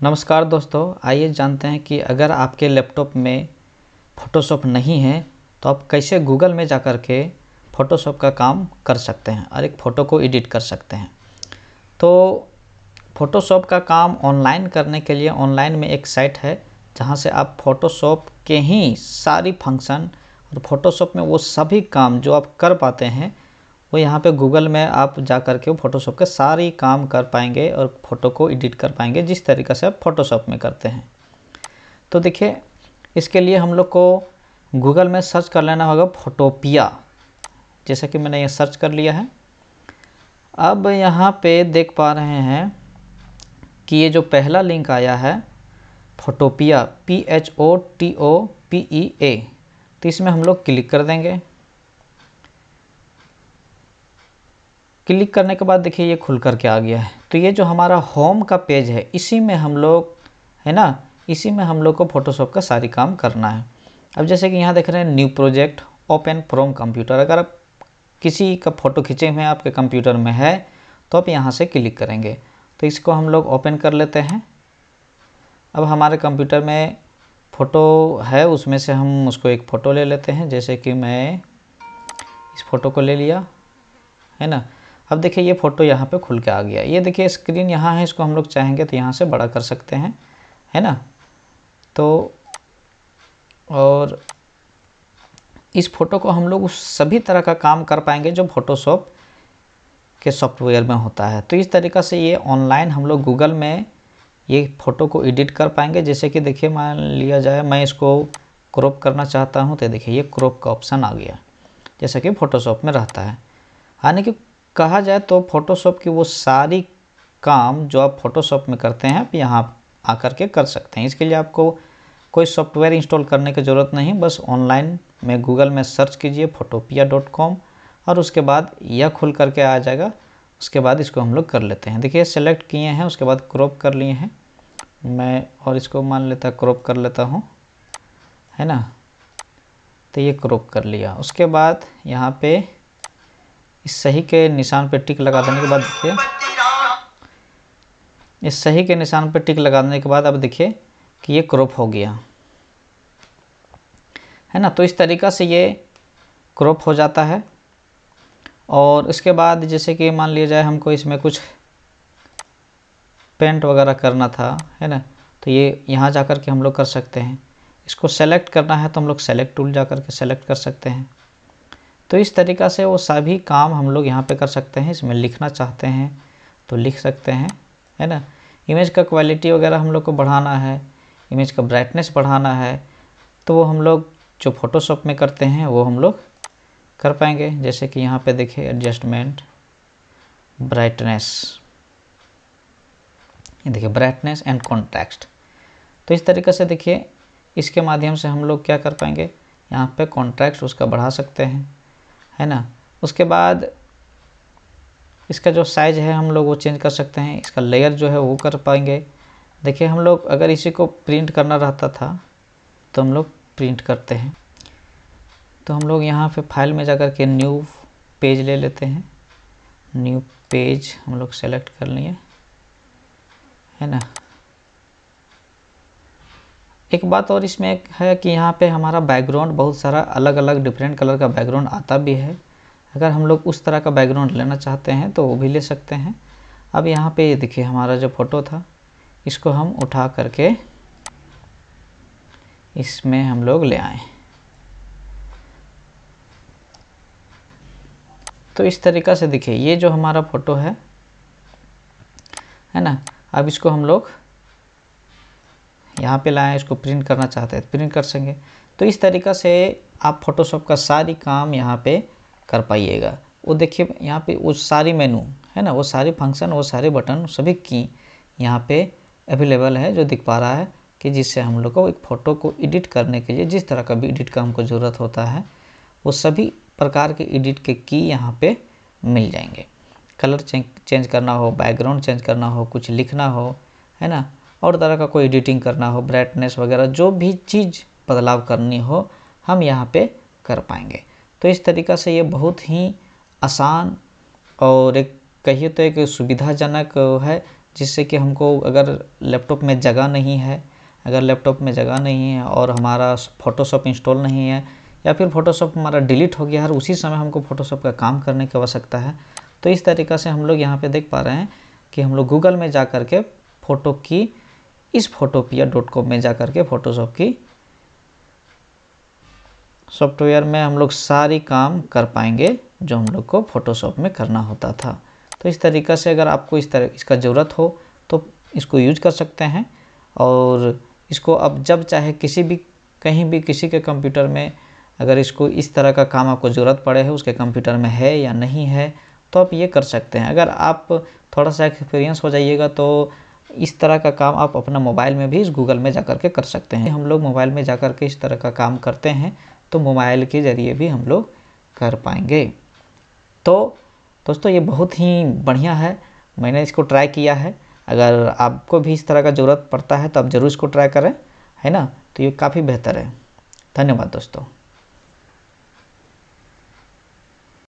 नमस्कार दोस्तों, आइए जानते हैं कि अगर आपके लैपटॉप में फ़ोटोशॉप नहीं है तो आप कैसे गूगल में जाकर के फ़ोटोशॉप का काम कर सकते हैं और एक फ़ोटो को एडिट कर सकते हैं। तो फ़ोटोशॉप का काम ऑनलाइन करने के लिए ऑनलाइन में एक साइट है जहां से आप फ़ोटोशॉप के ही सारी फंक्शन और फ़ोटोशॉप में वो सभी काम जो आप कर पाते हैं वो यहाँ पे गूगल में आप जा कर के फ़ोटोशॉप के सारी काम कर पाएंगे और फ़ोटो को एडिट कर पाएंगे जिस तरीक़े से आप फ़ोटोशॉप में करते हैं। तो देखिए, इसके लिए हम लोग को गूगल में सर्च कर लेना होगा फोटोपिया। जैसा कि मैंने ये सर्च कर लिया है। अब यहाँ पे देख पा रहे हैं कि ये जो पहला लिंक आया है फोटोपिया PHOTOPEA, तो इसमें हम लोग क्लिक कर देंगे। क्लिक करने के बाद देखिए ये खुल करके आ गया है। तो ये जो हमारा होम का पेज है इसी में हम लोग है ना, इसी में हम लोग को फ़ोटोशॉप का सारी काम करना है। अब जैसे कि यहाँ देख रहे हैं new project open from computer. अगर आप किसी का फ़ोटो खींचे हुए आपके कंप्यूटर में है तो आप यहाँ से क्लिक करेंगे। तो इसको हम लोग ओपन कर लेते हैं। अब हमारे कंप्यूटर में फ़ोटो है, उसमें से हम उसको एक फ़ोटो ले लेते हैं। जैसे कि मैं इस फ़ोटो को ले लिया है ना। अब देखिए ये फ़ोटो यहाँ पे खुल के आ गया। ये देखिए स्क्रीन यहाँ है, इसको हम लोग चाहेंगे तो यहाँ से बड़ा कर सकते हैं, है ना। तो और इस फ़ोटो को हम लोग उस सभी तरह का काम कर पाएंगे जो फ़ोटोशॉप के सॉफ्टवेयर में होता है। तो इस तरीक़ा से ये ऑनलाइन हम लोग गूगल में ये फ़ोटो को एडिट कर पाएंगे। जैसे कि देखिए मान लिया जाए मैं इसको क्रॉप करना चाहता हूँ तो देखिए ये क्रॉप का ऑप्शन आ गया, जैसा कि फ़ोटोशॉप में रहता है। यानी कि कहा जाए तो फ़ोटोशॉप की वो सारी काम जो आप फ़ोटोशॉप में करते हैं आप यहाँ आकर के कर सकते हैं। इसके लिए आपको कोई सॉफ्टवेयर इंस्टॉल करने की ज़रूरत नहीं, बस ऑनलाइन में गूगल में सर्च कीजिए photopia.com और उसके बाद यह खुल करके आ जाएगा। उसके बाद इसको हम लोग कर लेते हैं। देखिए सेलेक्ट किए हैं, उसके बाद क्रॉप कर लिए हैं मैं, और इसको मान लेता क्रॉप कर लेता हूँ, है ना। तो ये क्रॉप कर लिया। उसके बाद यहाँ पे इस सही के निशान पे टिक लगा देने के बाद देखिए इस सही के निशान पे टिक लगा देने के बाद अब देखिए कि ये क्रॉप हो गया, है ना। तो इस तरीक़ा से ये क्रॉप हो जाता है। और इसके बाद जैसे कि मान लिया जाए हमको इसमें कुछ पेंट वगैरह करना था, है ना, तो ये यहाँ जा कर के हम लोग कर सकते हैं। इसको सेलेक्ट करना है तो हम लोग सेलेक्ट टूल जा कर के सेलेक्ट कर सकते हैं। तो इस तरीक़ा से वो सभी काम हम लोग यहाँ पे कर सकते हैं। इसमें लिखना चाहते हैं तो लिख सकते हैं, है ना। इमेज का क्वालिटी वगैरह हम लोग को बढ़ाना है, इमेज का ब्राइटनेस बढ़ाना है, तो वो हम लोग जो फ़ोटोशॉप में करते हैं वो हम लोग कर पाएंगे। जैसे कि यहाँ पे देखिए एडजस्टमेंट ब्राइटनेस, ये देखिए ब्राइटनेस एंड कॉन्ट्रास्ट। तो इस तरीक़े से देखिए इसके माध्यम से हम लोग क्या कर पाएंगे, यहाँ पे कॉन्ट्रास्ट उसका बढ़ा सकते हैं, है ना। उसके बाद इसका जो साइज़ है हम लोग वो चेंज कर सकते हैं। इसका लेयर जो है वो कर पाएंगे। देखिए हम लोग अगर इसी को प्रिंट करना रहता था तो हम लोग प्रिंट करते हैं। तो हम लोग यहाँ पे फाइल में जाकर के न्यू पेज ले लेते हैं। न्यू पेज हम लोग सेलेक्ट कर लिए, है ना। एक बात और इसमें एक है कि यहाँ पे हमारा बैकग्राउंड बहुत सारा अलग अलग डिफरेंट कलर का बैकग्राउंड आता भी है। अगर हम लोग उस तरह का बैकग्राउंड लेना चाहते हैं तो वो भी ले सकते हैं। अब यहाँ पे ये देखिए हमारा जो फ़ोटो था इसको हम उठा करके इसमें हम लोग ले आए। तो इस तरीक़ा से देखिए ये जो हमारा फ़ोटो है ना, अब इसको हम लोग यहाँ पे लाएँ, इसको प्रिंट करना चाहते हैं प्रिंट कर सकेंगे। तो इस तरीक़ा से आप फ़ोटोशॉप का सारी काम यहाँ पे कर पाइएगा। वो देखिए यहाँ पे वो सारी मेनू है ना, वो सारी फंक्शन, वो सारे बटन, सभी की यहाँ पे अवेलेबल है जो दिख पा रहा है कि जिससे हम लोग को एक फ़ोटो को एडिट करने के लिए जिस तरह का भी एडिट का हमको ज़रूरत होता है वो सभी प्रकार के एडिट के की यहाँ पे मिल जाएंगे। कलर चेंज करना हो, बैकग्राउंड चेंज करना हो, कुछ लिखना हो, है ना, और तरह का कोई एडिटिंग करना हो, ब्राइटनेस वगैरह जो भी चीज़ बदलाव करनी हो हम यहाँ पे कर पाएंगे। तो इस तरीक़ा से ये बहुत ही आसान और एक कहिए तो एक सुविधाजनक है जिससे कि हमको अगर लैपटॉप में जगह नहीं है, और हमारा फ़ोटोशॉप इंस्टॉल नहीं है, या फिर फ़ोटोशॉप हमारा डिलीट हो गया है और उसी समय हमको फ़ोटोशॉप का काम करने की आवश्यकता है, तो इस तरीक़ा से हम लोग यहाँ पे देख पा रहे हैं कि हम लोग गूगल में जा कर के फ़ोटो की इस photopea.com में जा कर के फ़ोटोशॉप की सॉफ्टवेयर में हम लोग सारी काम कर पाएंगे जो हम लोग को फ़ोटोशॉप में करना होता था। तो इस तरीक़ा से अगर आपको इसका ज़रूरत हो तो इसको यूज कर सकते हैं, और इसको अब जब चाहे कहीं भी किसी के कंप्यूटर में अगर इसको इस तरह का काम आपको ज़रूरत पड़े है, उसके कंप्यूटर में है या नहीं है, तो आप ये कर सकते हैं। अगर आप थोड़ा सा एक्सपीरियंस हो जाइएगा तो इस तरह का काम आप अपना मोबाइल में भी इस गूगल में जाकर के कर सकते हैं। हम लोग मोबाइल में जाकर के इस तरह का काम करते हैं तो मोबाइल के ज़रिए भी हम लोग कर पाएंगे। तो दोस्तों ये बहुत ही बढ़िया है, मैंने इसको ट्राई किया है। अगर आपको भी इस तरह का ज़रूरत पड़ता है तो आप ज़रूर इसको ट्राई करें, है ना। तो ये काफ़ी बेहतर है। धन्यवाद दोस्तों।